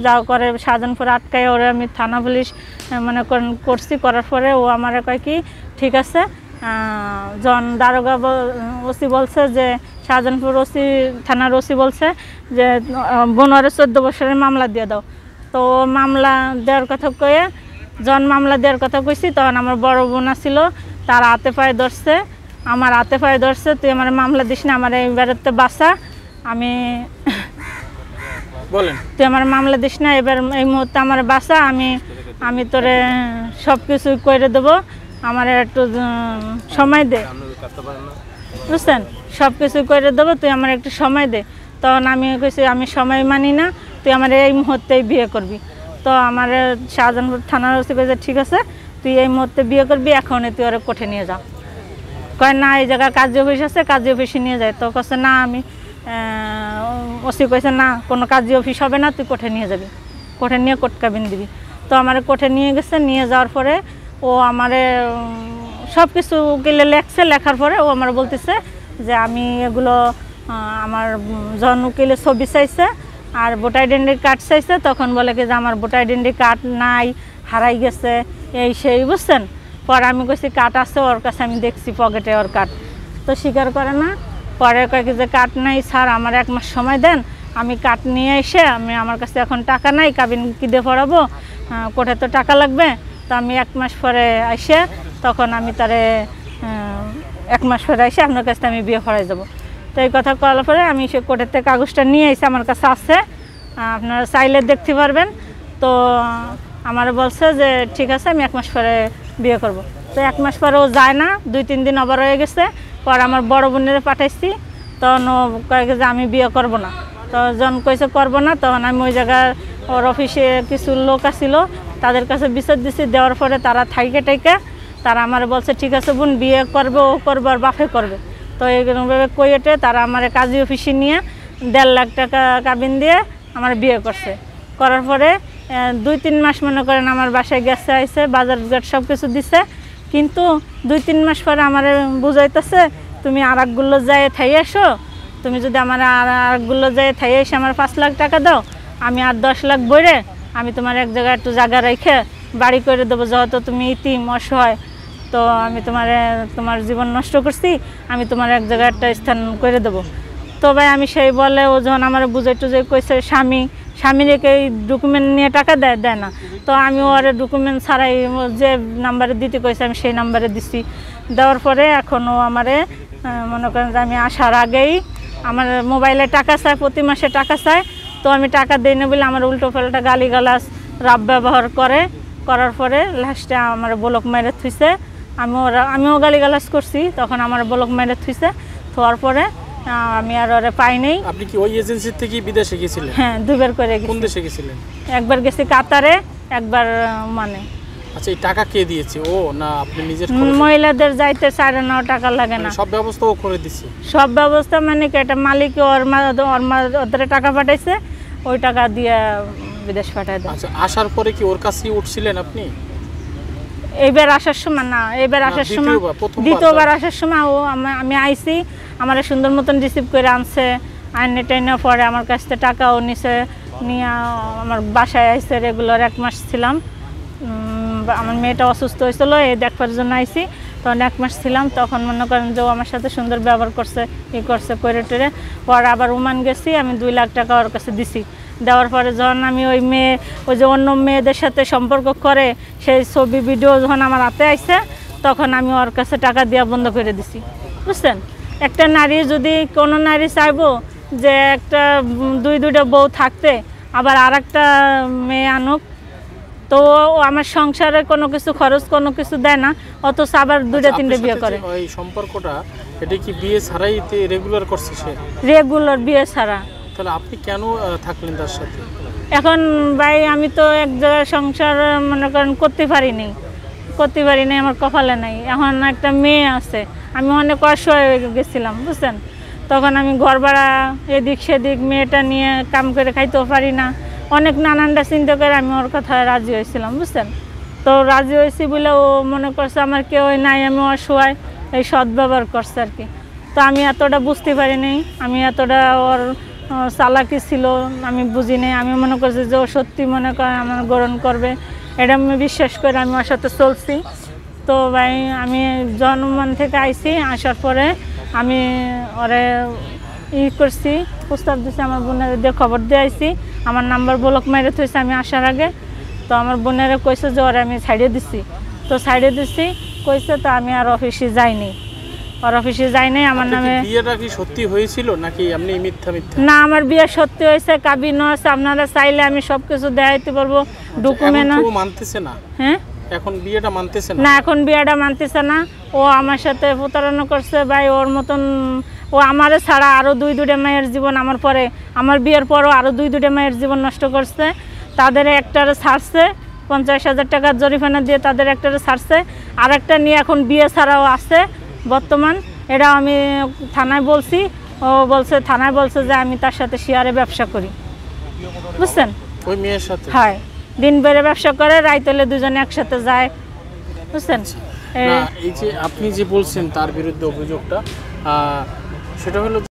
যা করে শাহজাহানপুর আটকায় ওরে আমি থানা পুলিশ মনে করছি, করার পরে ও আমার কয় কি ঠিক আছে, জন দারোগা ওসি বলছে যে শাহজাহানপুর ওসি থানার ওসি বলছে যে বোনরে 14 বছরের মামলা দিয়ে দাও। তো মামলা দেওয়ার কথা কয়ে জন মামলা দেওয়ার কথা কইছি, তখন আমার বড় বোন ছিল, তার হাতে পায়ে ধরছে, আমার হাতে পায়ে ধরছে, তুই আমার মামলা দিস না, আমার এইবারেতে বাঁচা, আমি বলেন তুই আমার মামলা দিস না, এবার এই মুহূর্তে আমার বাঁচা, আমি তোরে সব কিছু করে দেবো, আমার একটু সময় দে, বুঝছেন, সব কিছু করে দেবো, তুই আমার একটু সময় দে। তখন আমি কইছি আমি সময় মানি না, তুই আমার এই মুহূর্তেই বিয়ে করবি। তো আমার শাহজাহানপুর থানার ওসি কইছে ঠিক আছে, তুই এই মুহূর্তে বিয়ে করবি, এখনই তুই ওরা কোর্টে নিয়ে যা। কয় না, এই জায়গায় কাজী অফিস আছে, কাজী অফিসে নিয়ে যায়। তো কছে না, আমি ওসি কইছে না, কোনো কাজী অফিস হবে না, তুই কোর্টে নিয়ে যাবি, কোর্টে নিয়ে কোর্ট কাবিন দিবি। তো আমার কোর্টে নিয়ে গেছে, নিয়ে যাওয়ার পরে ও আমারে সব কিছু উকিলে লেখছে, লেখার পরে ও আমার বলতেছে যে আমি এগুলো আমার জন উকিলে ছবি চাইছে আর ভোটার আইডেন্টি কার্ড চাইছে, তখন বলে কি যে আমার ভোটার আইডেন্টি কার্ড নাই, হারাই গেছে, এই সেই, বুঝছেন। পরে আমি কইছি কার্ড আছে ওর কাছে, আমি দেখছি পকেটে ওর কার্ড, তো স্বীকার করে না। পরে কয় কি যে কার্ড নাই স্যার, আমার 1 মাস সময় দেন, আমি কার্ড নিয়ে এসে, আমার কাছে এখন টাকা নাই, কাবিন কী দিয়ে পড়াবো, কোর্টে তো টাকা লাগবে। তো আমি 1 মাস পরে এসে, তখন আমি তারে 1 মাস পরে এসে আপনার কাছে আমি বিয়ে পড়াই যাবো। তো এই কথা করার পরে আমি সে কোর্টের থেকে কাগজটা নিয়ে এসে, আমার কাছে আছে, আপনারা চাইলে দেখতে পারবেন। তো আমার বলছে যে ঠিক আছে, আমি 1 মাস পরে বিয়ে করব। তো 1 মাস পরে ও যায় না, 2-3 দিন আবার হয়ে গেছে। পর আমার বড় বোনের পাঠাইছি, তখন ও কয়ে যে আমি বিয়ে করব না। তো যখন কইছে করবো না, তখন আমি ওই জায়গায় ওর অফিসে কিছু লোক আসছিল, তাদের কাছে বিচার দিছি, দেওয়ার পরে তারা থাইকে টাইকে তারা আমার বলছে ঠিক আছে বোন, বিয়ে করবে, ও করবে আর বাপে করবে। তো এইভাবে কইয়েটে তারা আমার কাজী অফিসে নিয়ে 1.5 লাখ টাকা কাবিন দিয়ে আমার বিয়ে করছে। করার পরে 2-3 মাস মনে করেন আমার বাসায় গেছে, আইসে, বাজার ঘাট সব কিছু দিছে, কিন্তু 2-3 মাস পরে আমার বুঝাইতেছে তুমি আর একগুলো যাই থাই আসো, তুমি যদি আমার আর একগুলো যাই থাই এসে আমার 5 লাখ টাকা দাও, আমি আর 10 লাখ বইরে আমি তোমার এক জায়গায় একটু জায়গা রেখে বাড়ি করে দেবো, যেহেতু তুমি ইতিম অসহায়, তো আমি তোমার জীবন নষ্ট করছি, আমি তোমার এক জায়গায় একটা স্থান করে দেবো। তো ভাই আমি সেই বলে ও যখন আমার বুঝাই টুঝাই কইছে, স্বামী রেখে এই ডকুমেন্ট নিয়ে টাকা দেয় না। তো আমি ওর ডকুমেন্ট ছাড়াই যে নাম্বারে দিতে কইছে আমি সেই নাম্বারে দিছি। দেওয়ার পরে এখনও আমারে মনে করেন যে আমি আসার আগেই আমার মোবাইলে টাকা চায়, প্রতি মাসে টাকা চায়। তো আমি টাকা দিই না বলে আমার উল্টো পাল্টা গালিগালাজ রাব ব্যবহার করার পরে লাস্টে আমার ব্লক মেরে থুইছে। আমিও গালিগালাজ করছি, তখন আমার ব্লক মেরে থুইছে। থোয়ার পরে আমি আর ওরে পাই নাই। আপনি কি ওই এজেন্সি থেকে বিদেশে গেছিলেন? হ্যাঁ, 2 বার করে গেছি। কোন দেশে গেছিলেন? একবার গেছি কাতারে, একবার মানে। আচ্ছা, এই টাকা কে দিয়েছে, ও না আপনি নিজের? মহিলাদের যাইতে 9.5 টাকা লাগে না, সব ব্যবস্থা ও করে দিছে? সব ব্যবস্থা মানে কি, এটা মালিক ওদের টাকা পাঠাইছে, ওই টাকা দিয়ে বিদেশ পাঠায় দেয়। আচ্ছা, আসার পরে কি ওর কাছেই উঠছিলেন আপনি? এইবার আসার সময় না, এইবার আসার সময়, দ্বিতীয়বার আসার সময় ও আমি আইছি, আমার সুন্দর মতন রিসিভ করে আনছে, আইনে টাইনে পরে আমার কাছ থেকে টাকাও নিছে, নিয়ে আমার বাসায় আইসে। রেগুলার 1 মাস ছিলাম, আমার মেয়েটা অসুস্থ হয়েছিল, এই দেখবার জন্য আইসি। তখন 1 মাস ছিলাম, তখন মনে করেন যে আমার সাথে সুন্দর ব্যবহার করছে, করছে করে টেরে। পরে আবার ওমান গেছি, আমি 2 লাখ টাকা ওর কাছে দিছি। দেওয়ার পরে যখন আমি ওই যে অন্য মেয়েদের সাথে সম্পর্ক করে সেই ছবি ভিডিও যখন আমার হাতে আইছে, তখন আমি ওর কাছে টাকা দেওয়া বন্ধ করে দিছি, বুঝছেন। একটা নারী যদি কোনো নারী চাইবো যে একটা 2-2টা বউ থাকতে, আবার আর একটা মেয়ে আনুক, তো আমার সংসারে কোনো কিছু খরচ কোনো কিছু দেয় না, অথচ আবার 2-3টে বিয়ে করে। ওই সম্পর্কটা এটা কি বিয়ে ছাড়াই রেগুলার করছে সে? রেগুলার বিয়ে ছাড়া। তাহলে আপনি কেন থাকলেন তার সাথে? এখন ভাই আমি তো এক জায়গায় সংসার মনে করেন করতে পারিনি, আমার কপালে নাই। এখন একটা মেয়ে আছে, আমি অনেক অসহায় হয়ে গেছিলাম, বুঝছেন। তখন আমি ঘর ভাড়া এদিক সেদিক মেয়েটা নিয়ে কাম করে খাইতেও পারি না, অনেক নানানটা চিন্তা করে আমি ওর কথা রাজি হয়েছিলাম, বুঝছেন। তো রাজি হয়েছি বলে ও মনে করছে আমার কেউ নাই, আমি অসহায়, এই সদ্ব্যবহার করছে আর কি। তো আমি এতটা বুঝতে পারিনি, আমি এতটা ওর চালাকি ছিল, আমি বুঝি নাই। আমি মনে করছি যে ও সত্যি মনে করে আমার গ্রহণ করবে, এটা আমি বিশ্বাস করে আমি ওর সাথে চলছি। তো ভাই আমি জন্মমান থেকে আইছি, আসার পরে আমি ওরে করছি, প্রস্তাব দিছি, আমার বোনের দিয়ে খবর দিয়ে আইছি। আমার নাম্বার ব্লক মেরে থইছে আমি আসার আগে। তো আমার বোনেরা কইছে যে ওরে আমি ছাইড়ে দিছি। তো ছাইড়ে দিছি কইছে, তো আমি আর অফিসে যাইনি, ওর অফিসে যাইনি। আমার নামে বিয়েটা কি সত্যি হয়েছিল নাকি আপনি মিথ্যা মিথ্যা? না, আমার বিয়ে সত্যি হয়েছে, কাবিন আছে। আপনারা চাইলে আমি সব কিছু দেখাইতে পারবো, ডকুমেন্ট। এখন তো মানতেছে না। হ্যাঁ, এখন বিয়েটা মানতেছে না। না এখন বিয়েটা মানতেছে না। ও আমার সাথে প্রতারণা করছে ভাই, ওর মতন। ও আমারে ছাড়া আরও দুইটা মেয়ের জীবন, আমার পরে, আমার বিয়ের পরও আরও দুইটা মেয়ের জীবন নষ্ট করছে। তাদের একটারে ছাড়ছে, 50,000 টাকার জরিমানা দিয়ে তাদের একটারে ছাড়ছে, আর একটা নিয়ে এখন বিয়ে ছাড়াও আছে বর্তমান। এটা আমি থানায় বলছি, ও বলছে, থানায় বলছে যে আমি তার সাথে শেয়ারে ব্যবসা করি, বুঝছেন? ওই মেয়ের সাথে? হয়, দিন বেড়ে ব্যবসা করে, রাত হলে দুজনে একসাথে যায়, বুঝছেন? না, এই যে আপনি যে বলছেন তার বিরুদ্ধে অভিযোগটা, সেটা হলো